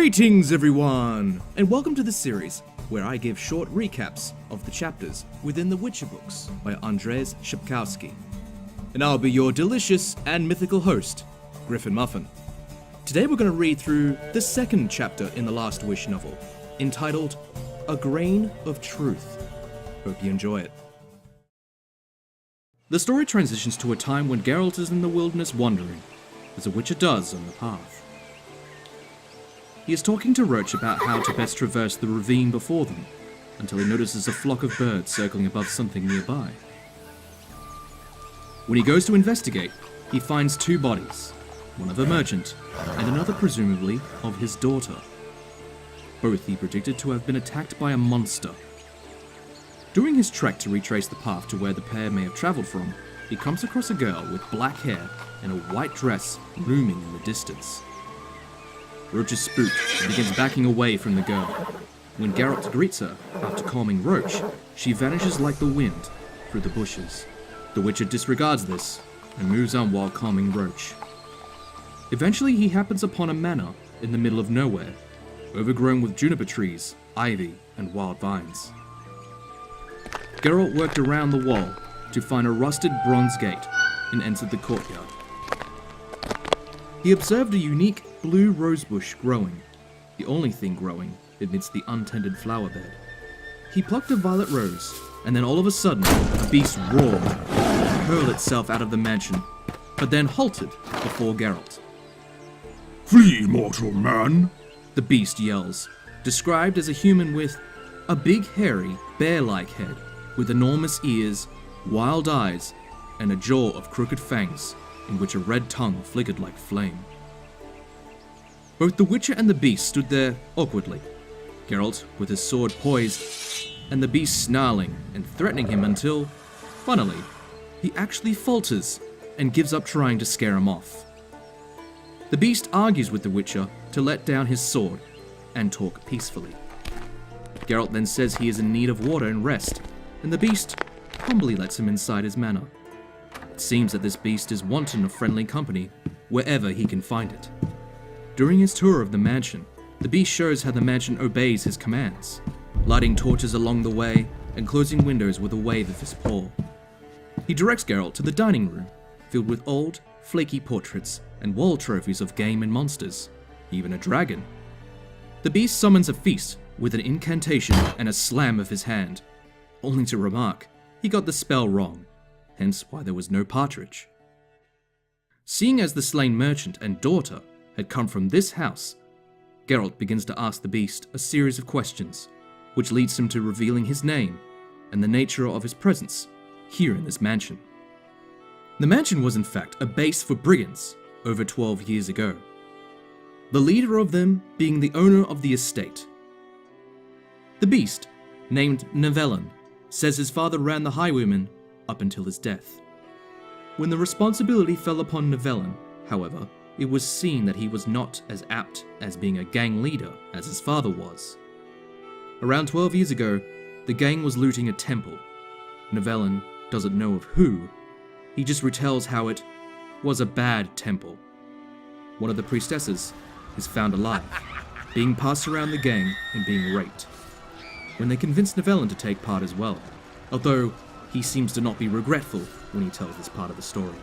Greetings everyone, and welcome to the series where I give short recaps of the chapters within the Witcher books by Andrzej Sapkowski. And I'll be your delicious and mythical host, GriffinMuffin. Today we're going to read through the second chapter in the Last Wish novel, entitled A Grain of Truth. Hope you enjoy it. The story transitions to a time when Geralt is in the wilderness wandering, as a Witcher does on the path. He is talking to Roach about how to best traverse the ravine before them, until he notices a flock of birds circling above something nearby. When he goes to investigate, he finds two bodies, one of a merchant, and another presumably of his daughter. Both he predicted to have been attacked by a monster. During his trek to retrace the path to where the pair may have travelled from, he comes across a girl with black hair and a white dress looming in the distance. Roach is spooked and begins backing away from the girl. When Geralt greets her, after calming Roach, she vanishes like the wind through the bushes. The Witcher disregards this and moves on while calming Roach. Eventually he happens upon a manor in the middle of nowhere, overgrown with juniper trees, ivy, and wild vines. Geralt worked around the wall to find a rusted bronze gate and entered the courtyard. He observed a unique blue rosebush growing, the only thing growing amidst the untended flower bed. He plucked a violet rose, and then all of a sudden, a beast roared and hurled itself out of the mansion, but then halted before Geralt. "Flee, mortal man!" The beast yells, described as a human with a big, hairy, bear-like head, with enormous ears, wild eyes, and a jaw of crooked fangs, in which a red tongue flickered like flame. Both the Witcher and the beast stood there awkwardly, Geralt with his sword poised, and the beast snarling and threatening him until, finally, he actually falters and gives up trying to scare him off. The beast argues with the Witcher to let down his sword and talk peacefully. Geralt then says he is in need of water and rest, and the beast humbly lets him inside his manor. It seems that this beast is wanton of friendly company wherever he can find it. During his tour of the mansion, the beast shows how the mansion obeys his commands, lighting torches along the way and closing windows with a wave of his paw. He directs Geralt to the dining room, filled with old, flaky portraits and wall trophies of game and monsters, even a dragon. The beast summons a feast with an incantation and a slam of his hand, only to remark he got the spell wrong, hence why there was no partridge. Seeing as the slain merchant and daughter had come from this house, Geralt begins to ask the beast a series of questions, which leads him to revealing his name and the nature of his presence here in this mansion. The mansion was in fact a base for brigands over 12 years ago, the leader of them being the owner of the estate. The beast, named Nivellen, says his father ran the highwaymen up until his death. When the responsibility fell upon Nivellen, however, it was seen that he was not as apt as being a gang leader as his father was. Around 12 years ago, the gang was looting a temple. Nivellen doesn't know of who, he just retells how it was a bad temple. One of the priestesses is found alive, being passed around the gang and being raped, when they convince Nivellen to take part as well, although he seems to not be regretful when he tells this part of the story.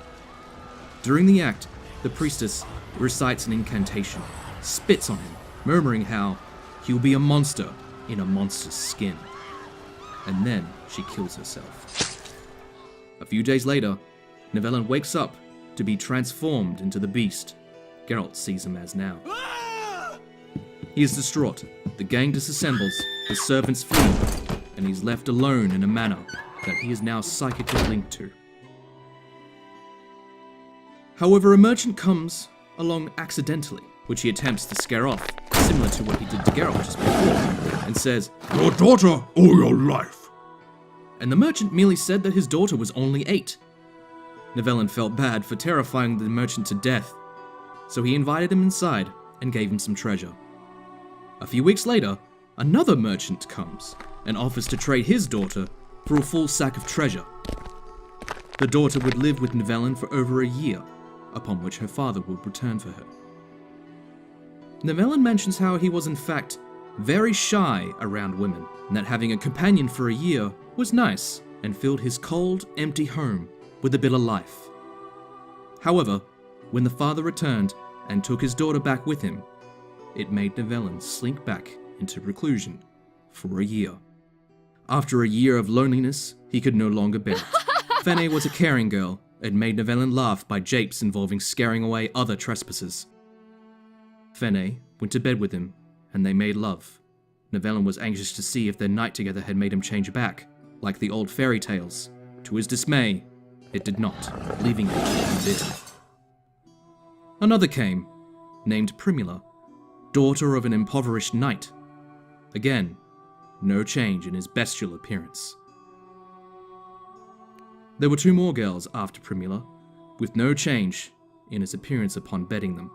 During the act, the priestess recites an incantation, spits on him, murmuring how he'll be a monster in a monster's skin. And then she kills herself. A few days later, Nivellen wakes up to be transformed into the beast Geralt sees him as now. He is distraught, the gang disassembles, the servants flee, and he's left alone in a manor that he is now psychically linked to. However, a merchant comes along accidentally, which he attempts to scare off, similar to what he did to Geralt just before, and says, "Your daughter or your life?" And the merchant merely said that his daughter was only 8. Nivellen felt bad for terrifying the merchant to death, so he invited him inside and gave him some treasure. A few weeks later, another merchant comes and offers to trade his daughter for a full sack of treasure. The daughter would live with Nivellen for over a year, upon which her father would return for her. Nevelyn mentions how he was in fact very shy around women, and that having a companion for a year was nice and filled his cold, empty home with a bit of life. However, when the father returned and took his daughter back with him, it made Nevelyn slink back into reclusion for a year. After a year of loneliness, he could no longer bear it. Fene was a caring girl and made Nevelyn laugh by japes involving scaring away other trespassers. Fene went to bed with him, and they made love. Nevelyn was anxious to see if their night together had made him change back, like the old fairy tales. To his dismay, it did not, leaving him bitter. Another came, named Primula, daughter of an impoverished knight. Again, no change in his bestial appearance. There were 2 more girls after Primula, with no change in his appearance upon bedding them.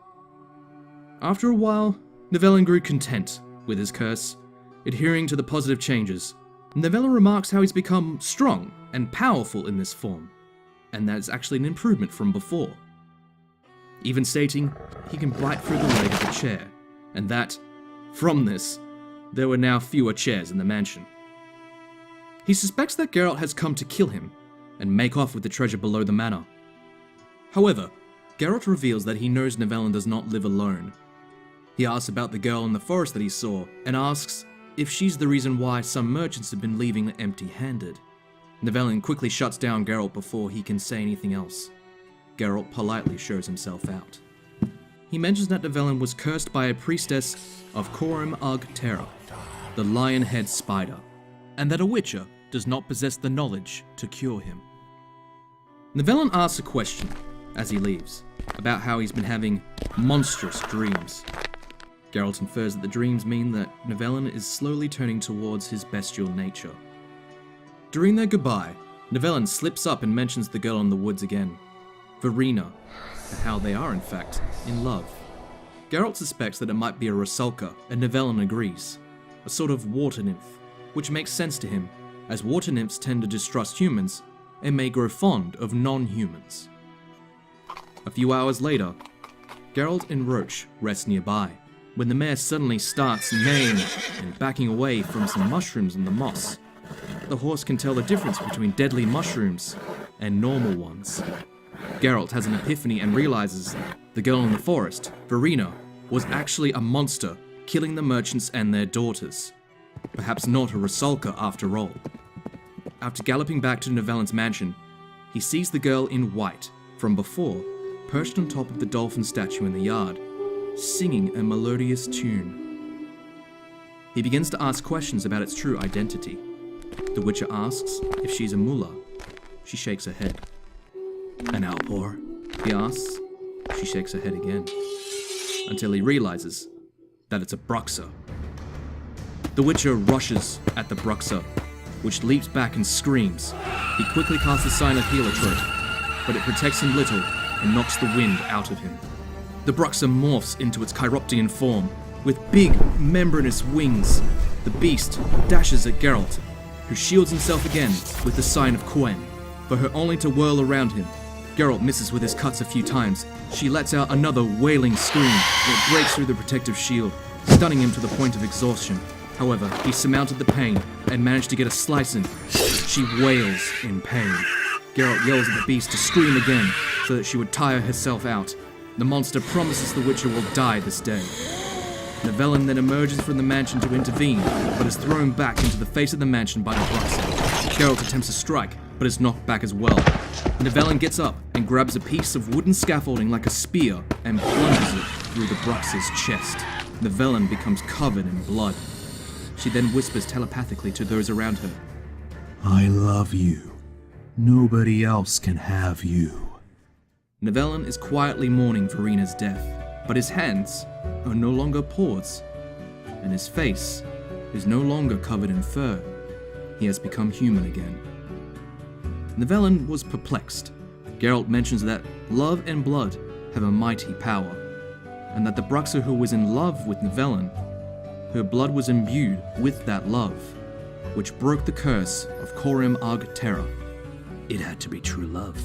After a while, Nevelyn grew content with his curse, adhering to the positive changes. Nevelyn remarks how he's become strong and powerful in this form, and that is actually an improvement from before. Even stating he can bite through the leg of a chair, and that, from this, there were now fewer chairs in the mansion. He suspects that Geralt has come to kill him and make off with the treasure below the manor. However, Geralt reveals that he knows Nevelyn does not live alone. He asks about the girl in the forest that he saw, and asks if she's the reason why some merchants have been leaving empty-handed. Nevelyn quickly shuts down Geralt before he can say anything else. Geralt politely shows himself out. He mentions that Nevelyn was cursed by a priestess of Corim Ugg Terra, the lion-head spider, and that a witcher does not possess the knowledge to cure him. Nevelyn asks a question, as he leaves, about how he's been having monstrous dreams. Geralt infers that the dreams mean that Nevelyn is slowly turning towards his bestial nature. During their goodbye, Nevelyn slips up and mentions the girl in the woods again, Verena, and how they are in fact in love. Geralt suspects that it might be a Rusalka, and Nevelyn agrees, a sort of water nymph, which makes sense to him, as water nymphs tend to distrust humans and may grow fond of non-humans. A few hours later, Geralt and Roach rest nearby, when the mare suddenly starts neighing and backing away from some mushrooms in the moss. The horse can tell the difference between deadly mushrooms and normal ones. Geralt has an epiphany and realizes the girl in the forest, Verena, was actually a monster, killing the merchants and their daughters. Perhaps not a Rusalka after all. After galloping back to Nevelyn's mansion, he sees the girl in white from before, perched on top of the dolphin statue in the yard, singing a melodious tune. He begins to ask questions about its true identity. The Witcher asks if she's a mullah. She shakes her head. An outpour? He asks. She shakes her head again, until he realizes that it's a Bruxa. The Witcher rushes at the Bruxa, which leaps back and screams. He quickly casts the sign of Heliotrope, but it protects him little and knocks the wind out of him. The Bruxa morphs into its Chiroptean form. With big, membranous wings, the beast dashes at Geralt, who shields himself again with the sign of Quen, for her only to whirl around him. Geralt misses with his cuts a few times. She lets out another wailing scream that breaks through the protective shield, stunning him to the point of exhaustion. However, he surmounted the pain and managed to get a slice in. She wails in pain. Geralt yells at the beast to scream again, so that she would tire herself out. The monster promises the Witcher will die this day. Nevelyn then emerges from the mansion to intervene, but is thrown back into the face of the mansion by the Bruxa. Geralt attempts to strike, but is knocked back as well. Nevelyn gets up and grabs a piece of wooden scaffolding like a spear and plunges it through the Bruxa's chest. Nevelyn becomes covered in blood. She then whispers telepathically to those around her, I love you. Nobody else can have you. Nevelyn is quietly mourning Verena's death, but his hands are no longer paws, and his face is no longer covered in fur. He has become human again. Nevelyn was perplexed. Geralt mentions that love and blood have a mighty power, and that the Bruxa who was in love with Nevelyn, her blood was imbued with that love, which broke the curse of Corim Ugg Terra. It had to be true love.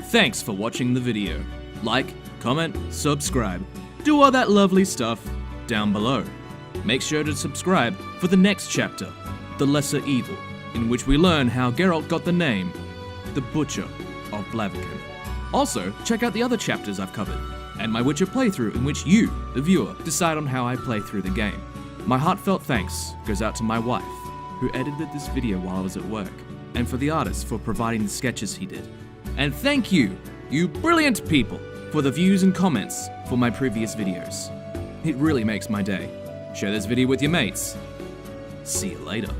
Thanks for watching the video. Like, comment, subscribe. Do all that lovely stuff down below. Make sure to subscribe for the next chapter, The Lesser Evil, in which we learn how Geralt got the name, the Butcher of Blaviken. Also, check out the other chapters I've covered, and my Witcher playthrough in which you, the viewer, decide on how I play through the game. My heartfelt thanks goes out to my wife, who edited this video while I was at work, and for the artist for providing the sketches he did. And thank you, you brilliant people, for the views and comments for my previous videos. It really makes my day. Share this video with your mates. See you later.